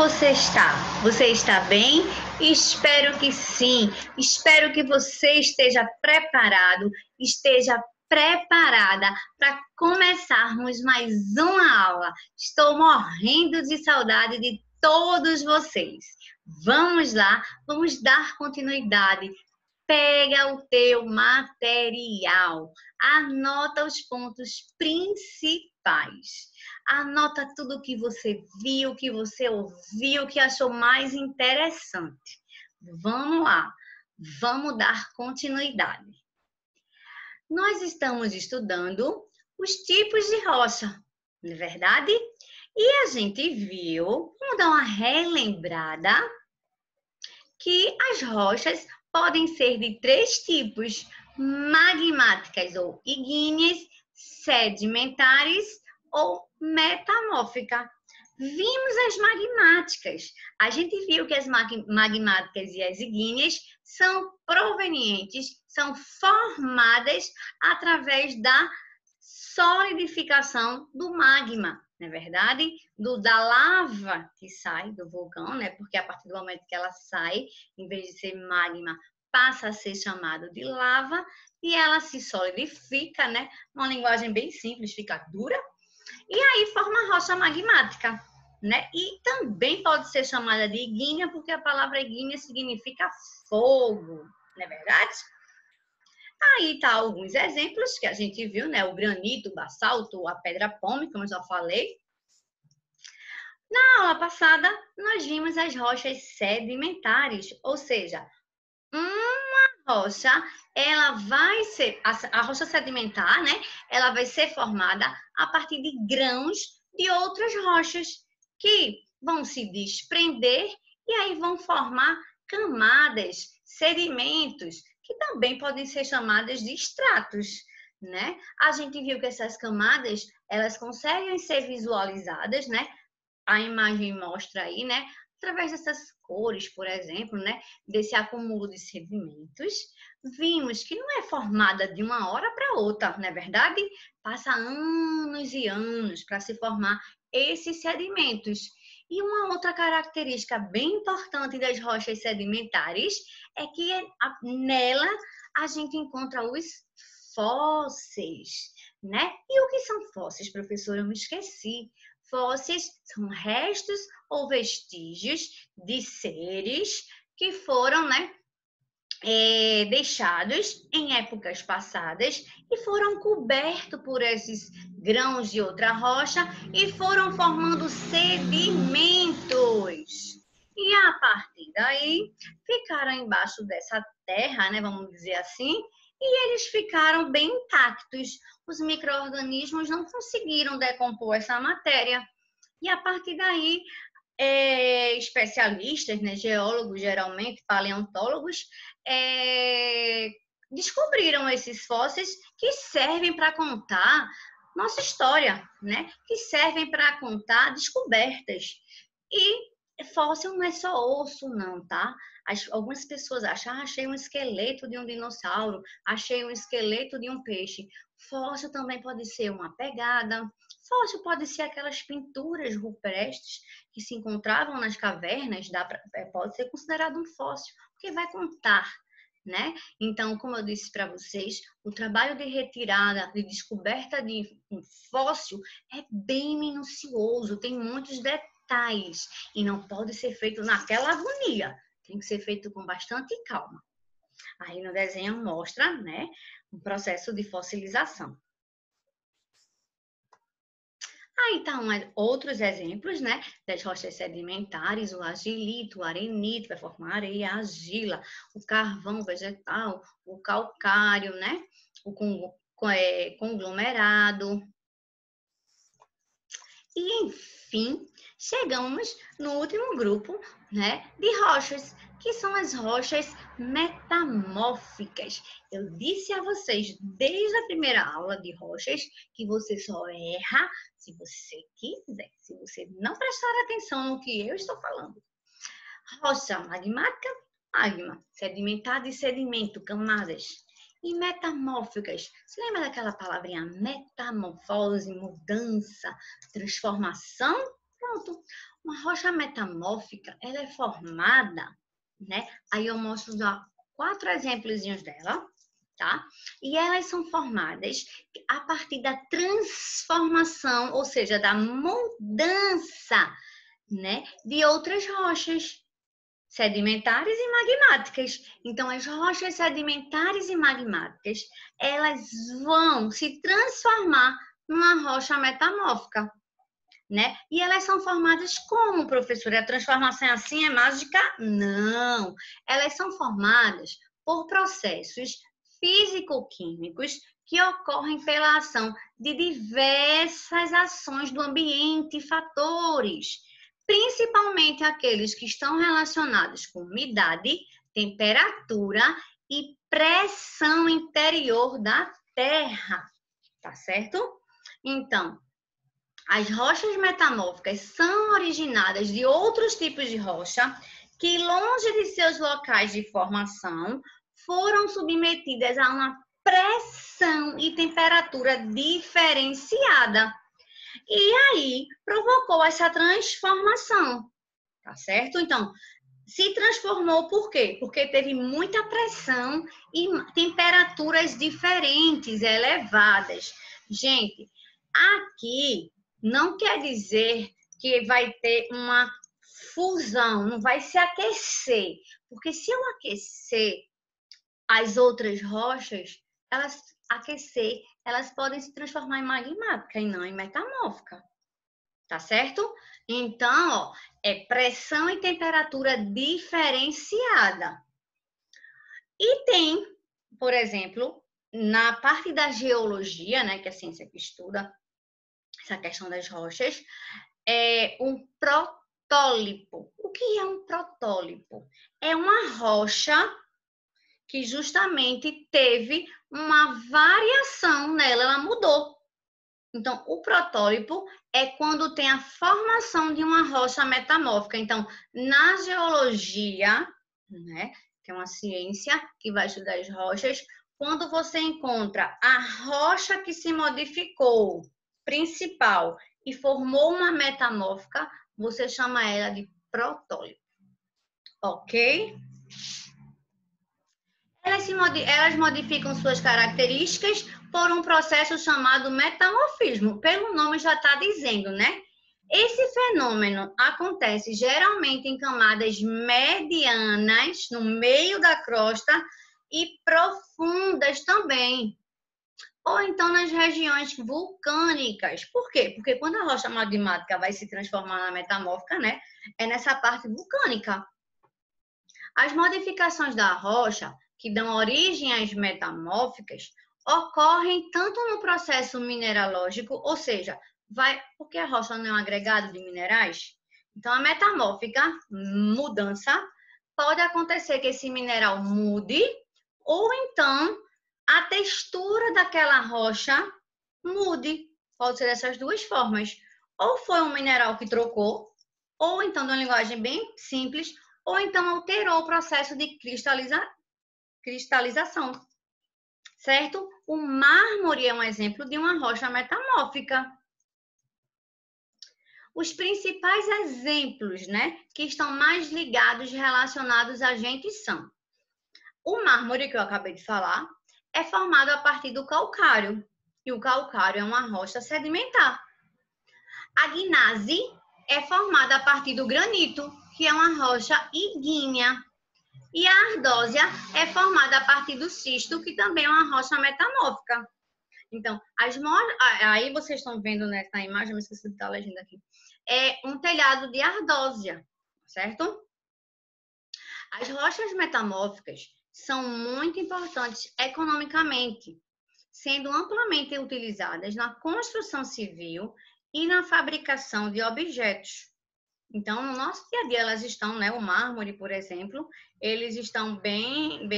você está? Você está bem? Espero que sim. Espero que você esteja preparado, esteja preparada para começarmos mais uma aula. Estou morrendo de saudade de todos vocês. Vamos lá, vamos dar continuidade. Pega o teu material, anota os pontos principais, anota tudo que você viu, que você ouviu, que achou mais interessante. Vamos lá, vamos dar continuidade. Nós estamos estudando os tipos de rocha, não é verdade? E a gente viu, vamos dar uma relembrada, que as rochas podem ser de três tipos: magmáticas ou ígneas, sedimentares ou metamórficas. Vimos as magmáticas. A gente viu que as magmáticas e as ígneas são provenientes, são formadas através da solidificação do magma, não é verdade? Da lava que sai do vulcão, né? Porque a partir do momento que ela sai, em vez de ser magma, passa a ser chamado de lava e ela se solidifica, né? Uma linguagem bem simples, fica dura. E aí forma rocha magmática, né? E também pode ser chamada de ígnea, porque a palavra ígnea significa fogo, não é verdade? Aí tá alguns exemplos que a gente viu, né? O granito, o basalto, a pedra pómez, como eu já falei. Na aula passada, nós vimos as rochas sedimentares, ou seja, uma rocha, ela vai ser, a rocha sedimentar, né? Ela vai ser formada a partir de grãos de outras rochas que vão se desprender e aí vão formar camadas, sedimentos, que também podem ser chamadas de estratos, né? A gente viu que essas camadas, elas conseguem ser visualizadas, né? A imagem mostra aí, né? Através dessas cores, por exemplo, né? Desse acúmulo de sedimentos, vimos que não é formada de uma hora para outra, não é verdade? Passa anos e anos para se formar esses sedimentos. E uma outra característica bem importante das rochas sedimentares é que nela a gente encontra os fósseis, né? E o que são fósseis, professora? Eu me esqueci. Fósseis são restos ou vestígios de seres que foram, né, deixados em épocas passadas e foram cobertos por esses grãos de outra rocha e foram formando sedimentos. E a partir daí, ficaram embaixo dessa terra, né, vamos dizer assim, e eles ficaram bem intactos. Os micro-organismos não conseguiram decompor essa matéria. E a partir daí, especialistas, né, geólogos, geralmente paleontólogos, descobriram esses fósseis que servem para contar nossa história, né? Que servem para contar descobertas. E fóssil não é só osso, não, tá? Algumas pessoas acham, achei um esqueleto de um dinossauro, achei um esqueleto de um peixe. Fóssil também pode ser uma pegada. Fóssil pode ser aquelas pinturas rupestres que se encontravam nas cavernas, pode ser considerado um fóssil, porque vai contar, né? Então, como eu disse para vocês, o trabalho de retirada, de descoberta de um fóssil é bem minucioso, tem muitos detalhes e não pode ser feito naquela agonia, tem que ser feito com bastante calma. Aí no desenho mostra, né, um processo de fossilização. Aí estão outros exemplos, né, das rochas sedimentares, o argilito, o arenito, vai formar areia, a argila, o carvão vegetal, o calcário, né, o conglomerado. E, enfim, chegamos no último grupo, né, de rochas, que são as rochas metamórficas. Eu disse a vocês, desde a primeira aula de rochas, que você só erra se você quiser, se você não prestar atenção no que eu estou falando. Rocha magmática, magma, sedimentada e sedimento, camadas. E metamórficas. Você lembra daquela palavrinha metamorfose, mudança, transformação? Pronto. Uma rocha metamórfica, ela é formada, né? Aí eu mostro já 4 exemplozinhos dela, tá? E elas são formadas a partir da transformação, ou seja, da mudança, né, de outras rochas sedimentares e magmáticas. Então, as rochas sedimentares e magmáticas, elas vão se transformar numa rocha metamórfica, né? E elas são formadas como, professora? A transformação assim é mágica? Não. Elas são formadas por processos físico-químicos que ocorrem pela ação de diversas ações do ambiente e fatores, principalmente aqueles que estão relacionados com umidade, temperatura e pressão interior da Terra, tá certo? Então, as rochas metamórficas são originadas de outros tipos de rocha que, longe de seus locais de formação, foram submetidas a uma pressão e temperatura diferenciada. E aí provocou essa transformação, tá certo? Então, se transformou por quê? Porque teve muita pressão e temperaturas diferentes, elevadas. Gente, aqui não quer dizer que vai ter uma fusão, não vai se aquecer. Porque se eu aquecer as outras rochas, elas aquecer, elas podem se transformar em magmática e não em metamórfica. Tá certo? Então, ó, é pressão e temperatura diferenciada. E tem, por exemplo, na parte da geologia, né, que é a ciência que estuda essa questão das rochas, é um protólipo. O que é um protólipo? É uma rocha que justamente teve uma variação nela, ela mudou. Então, o protólipo é quando tem a formação de uma rocha metamórfica. Então, na geologia, né, que é uma ciência que vai estudar as rochas, quando você encontra a rocha que se modificou, principal, e formou uma metamórfica, você chama ela de protólipo. Ok? Elas modificam suas características por um processo chamado metamorfismo. Pelo nome já está dizendo, né? Esse fenômeno acontece geralmente em camadas medianas, no meio da crosta, e profundas também. Ou então nas regiões vulcânicas. Por quê? Porque quando a rocha magmática vai se transformar na metamórfica, né? É nessa parte vulcânica. As modificações da rocha, que dão origem às metamórficas, ocorrem tanto no processo mineralógico, ou seja, porque a rocha não é um agregado de minerais, então a metamórfica, mudança, pode acontecer que esse mineral mude, ou então a textura daquela rocha mude. Pode ser dessas duas formas. Ou foi um mineral que trocou, ou então, de uma linguagem bem simples, ou então alterou o processo de cristalização, certo? O mármore é um exemplo de uma rocha metamórfica. Os principais exemplos, né, que estão mais ligados, relacionados a gente são o mármore, que eu acabei de falar, é formado a partir do calcário, e o calcário é uma rocha sedimentar. A gnase é formada a partir do granito, que é uma rocha ígnea. E a ardósia é formada a partir do cisto, que também é uma rocha metamórfica. Então, aí vocês estão vendo nessa imagem, eu me esqueci de estar legendo aqui, é um telhado de ardósia, certo? As rochas metamórficas são muito importantes economicamente, sendo amplamente utilizadas na construção civil e na fabricação de objetos. Então, no nosso dia a dia, elas estão, né? O mármore, por exemplo, eles estão bem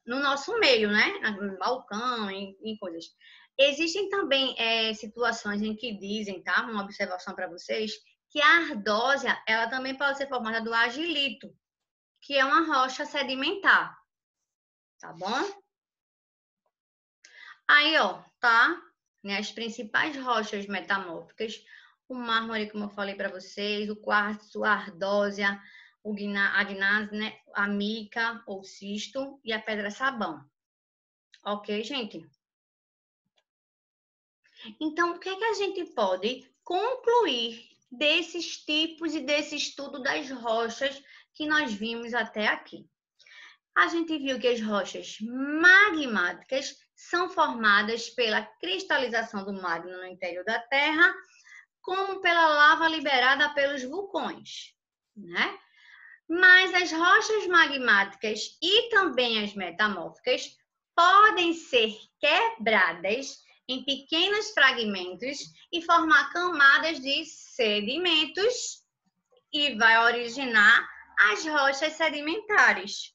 no nosso meio, né? No balcão, em coisas. Existem também situações em que dizem, tá? Uma observação para vocês, que a ardósia, ela também pode ser formada do argilito, que é uma rocha sedimentar, tá bom? Aí, ó, tá? Né, as principais rochas metamórficas o mármore, como eu falei para vocês, o quartzo, a ardósia, a gnase, né? A mica ou cisto e a pedra sabão. Ok, gente? Então, o que é que a gente pode concluir desses tipos e desse estudo das rochas que nós vimos até aqui? A gente viu que as rochas magmáticas são formadas pela cristalização do magma no interior da Terra, como pela lava liberada pelos vulcões, né? Mas as rochas magmáticas e também as metamórficas podem ser quebradas em pequenos fragmentos e formar camadas de sedimentos e vai originar as rochas sedimentares.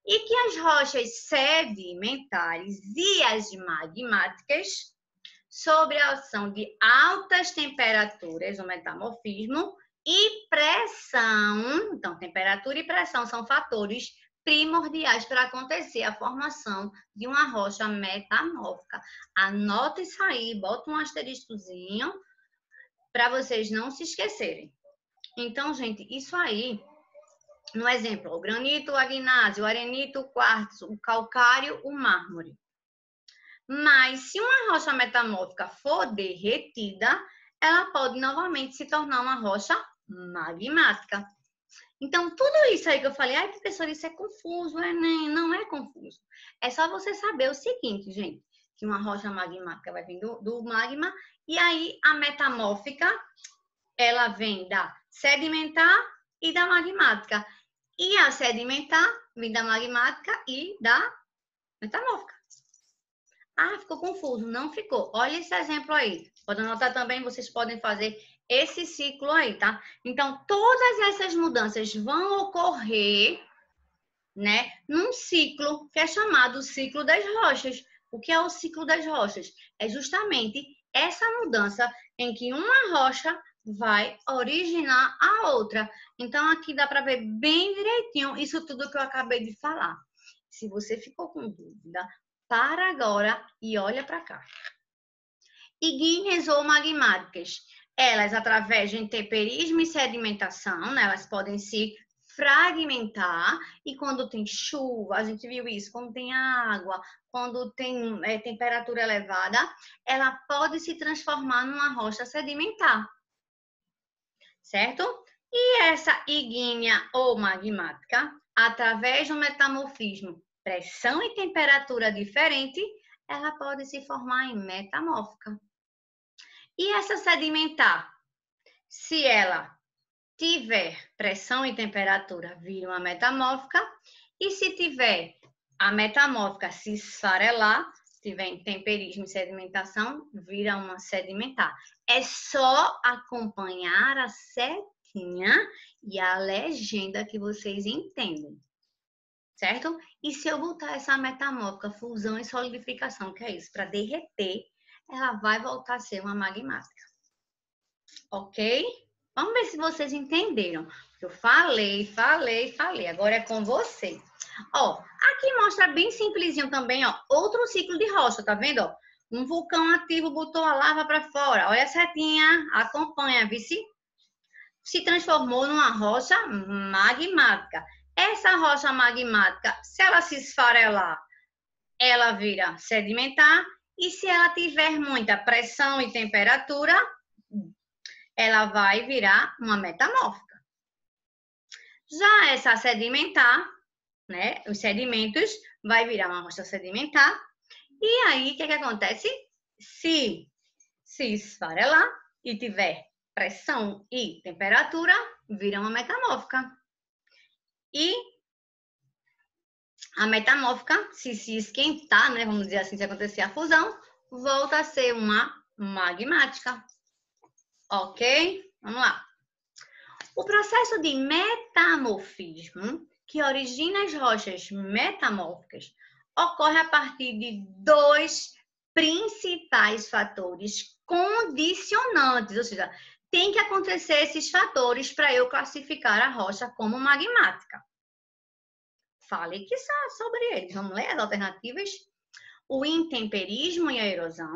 E que as rochas sedimentares e as magmáticas, sob a ação de altas temperaturas, o metamorfismo, e pressão, então temperatura e pressão são fatores primordiais para acontecer a formação de uma rocha metamórfica. Anota isso aí, bota um asteriscozinho para vocês não se esquecerem. Então, gente, isso aí, no exemplo, o granito, o agnásio, o arenito, o quartzo, o calcário, o mármore. Mas se uma rocha metamórfica for derretida, ela pode novamente se tornar uma rocha magmática. Então, tudo isso aí que eu falei, ai, professor, isso é confuso, não é confuso. É só você saber o seguinte, gente, que uma rocha magmática vai vir do magma, e aí a metamórfica, ela vem da sedimentar e da magmática. E a sedimentar vem da magmática e da metamórfica. Ah, ficou confuso. Não ficou. Olha esse exemplo aí. Pode anotar também, vocês podem fazer esse ciclo aí, tá? Então, todas essas mudanças vão ocorrer, né, num ciclo que é chamado ciclo das rochas. O que é o ciclo das rochas? É justamente essa mudança em que uma rocha vai originar a outra. Então, aqui dá para ver bem direitinho isso tudo que eu acabei de falar. Se você ficou com dúvida, para agora e olha para cá. Ígneas ou magmáticas, elas através de intemperismo e sedimentação, né, elas podem se fragmentar e quando tem chuva, a gente viu isso, quando tem água, quando tem temperatura elevada, ela pode se transformar numa rocha sedimentar, certo? E essa ígnea ou magmática, através do metamorfismo, pressão e temperatura diferente, ela pode se formar em metamórfica. E essa sedimentar, se ela tiver pressão e temperatura, vira uma metamórfica. E se tiver a metamórfica se esfarelar, tiver intemperismo e sedimentação, vira uma sedimentar. É só acompanhar a setinha e a legenda que vocês entendem. Certo? E se eu botar essa metamórfica, fusão e solidificação, que é isso, para derreter, ela vai voltar a ser uma magmática. Ok? Vamos ver se vocês entenderam. Eu falei. Agora é com você. Ó, aqui mostra bem simplesinho também, ó, outro ciclo de rocha, tá vendo? Ó? Um vulcão ativo botou a lava para fora. Olha a setinha, acompanha, vice. Se transformou numa rocha magmática. Essa rocha magmática, se ela se esfarelar, ela vira sedimentar. E se ela tiver muita pressão e temperatura, ela vai virar uma metamórfica. Já essa sedimentar, né, os sedimentos, vai virar uma rocha sedimentar. E aí, o que acontece? Se esfarelar e tiver pressão e temperatura, vira uma metamórfica. E a metamórfica, se esquentar, né, vamos dizer assim, se acontecer a fusão, volta a ser uma magmática. Ok? Vamos lá. O processo de metamorfismo, que origina as rochas metamórficas, ocorre a partir de dois principais fatores condicionantes, ou seja, tem que acontecer esses fatores para eu classificar a rocha como magmática. Falei que sobre eles. Vamos ler as alternativas? O intemperismo e a erosão,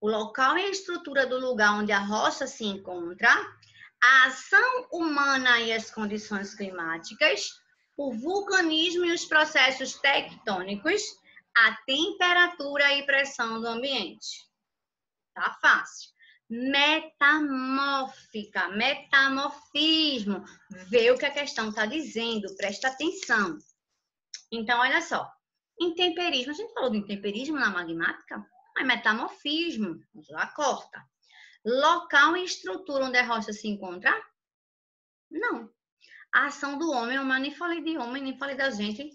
o local e a estrutura do lugar onde a rocha se encontra, a ação humana e as condições climáticas, o vulcanismo e os processos tectônicos, a temperatura e pressão do ambiente. Tá fácil. Metamórfica, metamorfismo. Vê o que a questão está dizendo, presta atenção. Então, olha só. Intemperismo, a gente falou do intemperismo na magmática? Mas metamorfismo, vamos lá, corta. Local e estrutura onde a rocha se encontra? Não. A ação do homem, eu nem falei de homem, nem falei da gente,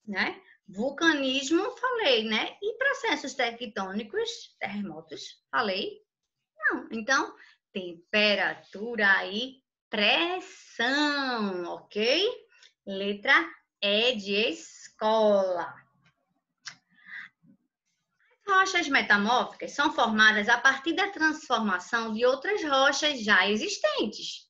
né? Vulcanismo, falei, né? E processos tectônicos, terremotos, falei? Não. Então, temperatura e pressão, ok? Letra E de escola. As rochas metamórficas são formadas a partir da transformação de outras rochas já existentes.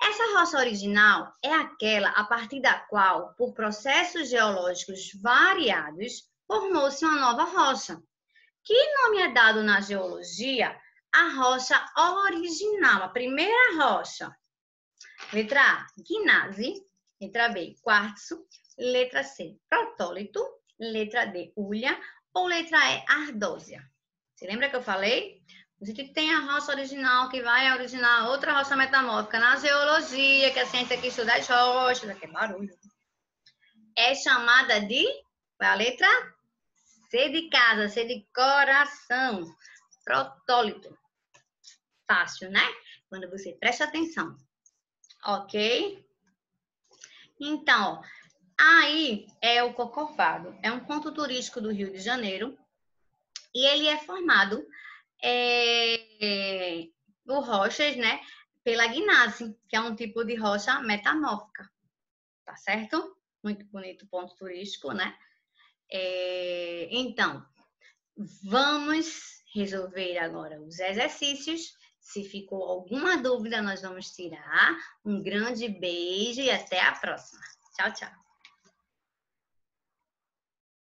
Essa rocha original é aquela a partir da qual, por processos geológicos variados, formou-se uma nova rocha. Que nome é dado na geologia à rocha original, a primeira rocha? Letra A, gnase. Letra B, quartzo. Letra C, protólito. Letra D, hulha. Ou letra E, ardósia. Você lembra que eu falei? Você tem a rocha original que vai originar outra rocha metamórfica na geologia, que é a ciência que estuda as rochas, que é barulho. É chamada de, qual é a letra? C de casa, C de coração, protólito. Fácil, né? Quando você presta atenção. Ok? Então, aí é o Corcovado. É um ponto turístico do Rio de Janeiro. E ele é formado por rochas, né? Pela gnase, que é um tipo de rocha metamórfica. Tá certo? Muito bonito ponto turístico, né? Então, vamos resolver agora os exercícios. Se ficou alguma dúvida, nós vamos tirar. Um grande beijo e até a próxima. Tchau, tchau.